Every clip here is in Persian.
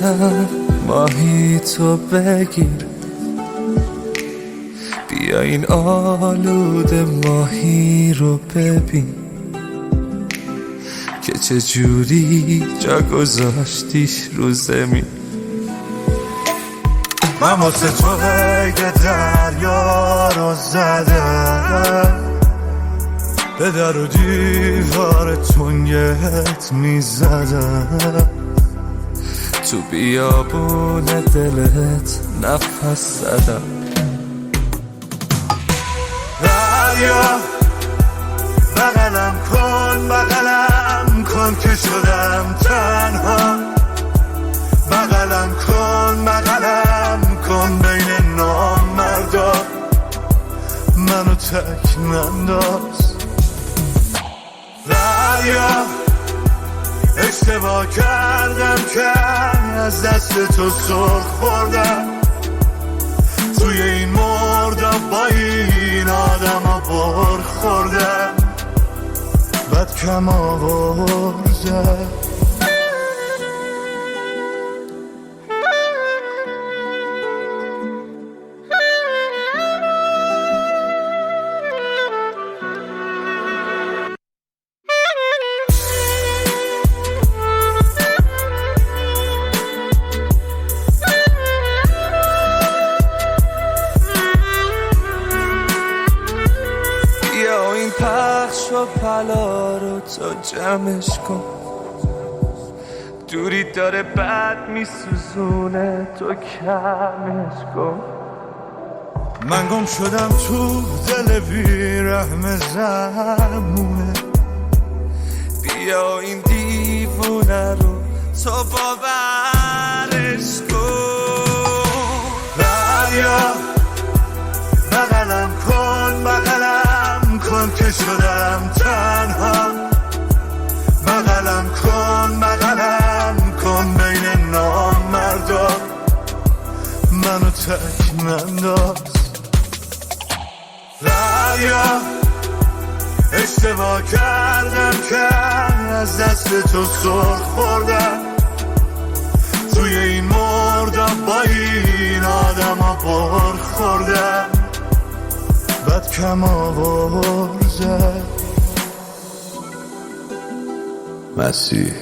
آلودم ماهی تو بگیر، بیا این آلوده ماهی رو ببین که چجوری جا گذاشتیش رو زمین. من واسه تو قید دریا رو زدم، به در و دیوار تنگت میزدم، تو بیابون دلت نفس زدم. دریا بغلم کن که شدم تنها، بغلم کن بین نامردا، منو تک ننداز. دریا اشتباه کردم که از دست تو سرخ خوردم، توی این مردم با این آدم ها بر خوردم، بد کم آوردم. پخش و پلا رو تو جمعش کن، دوری داره بد میسوزونه تو کمش کن. من گم شدم تو دل بیرحم زمونه، بیا این دیوونه رو تو باورش کن. دریا بغلم کن که شدم تنها، بغلم کن بین نامردا، منو تک ننداز. دریا اشتباه کردم که از دست تو سرخ خوردم، توی این مردم با این آدم ها بر خوردم، بد کم آورزد. مسیح،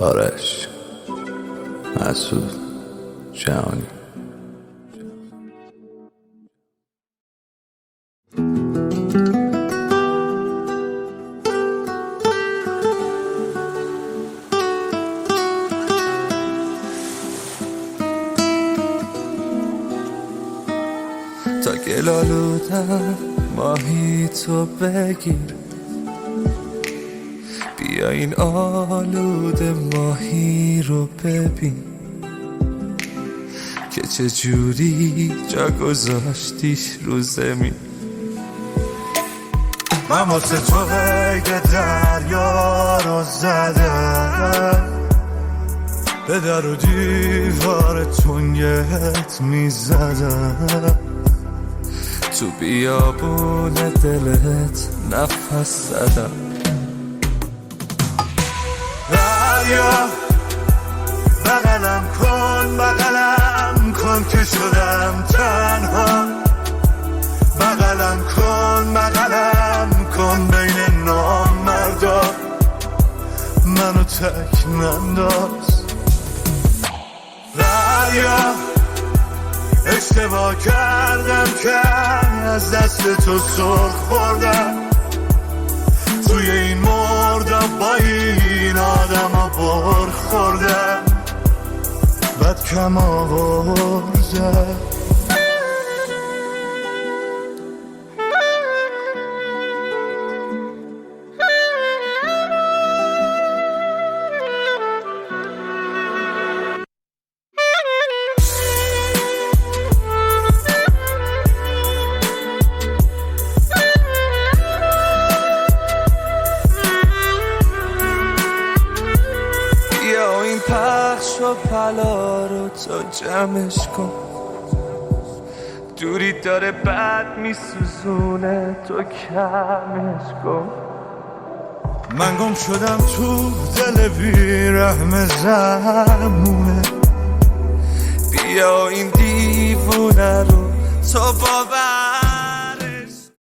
آرش، مسعود، جهانی. تا گل آلودم ماهی تو بگیر، بیا این آلوده ماهی رو ببین که چجوری جا گذاشتیش رو زمین. من واسه تو قید دریا رو زدم، به در و دیوار تنگت میزدم، تو بیابون دلت نفس زدم. دریا بغلم کن که شدم تنها، بغلم کن بین نامردا، منو تک ننداز. دریا اشتباه کردم که از دست تو سرخ خوردم، توی این مردم با این آدم ها بر خوردم، بد کم آوردم. پخش و پلا رو تو جمعش کن، دوری داره بد میسوزونه تو کمش کن. من گم شدم تو دل بیرحم زمونه، بیا این دیوونه رو تو باور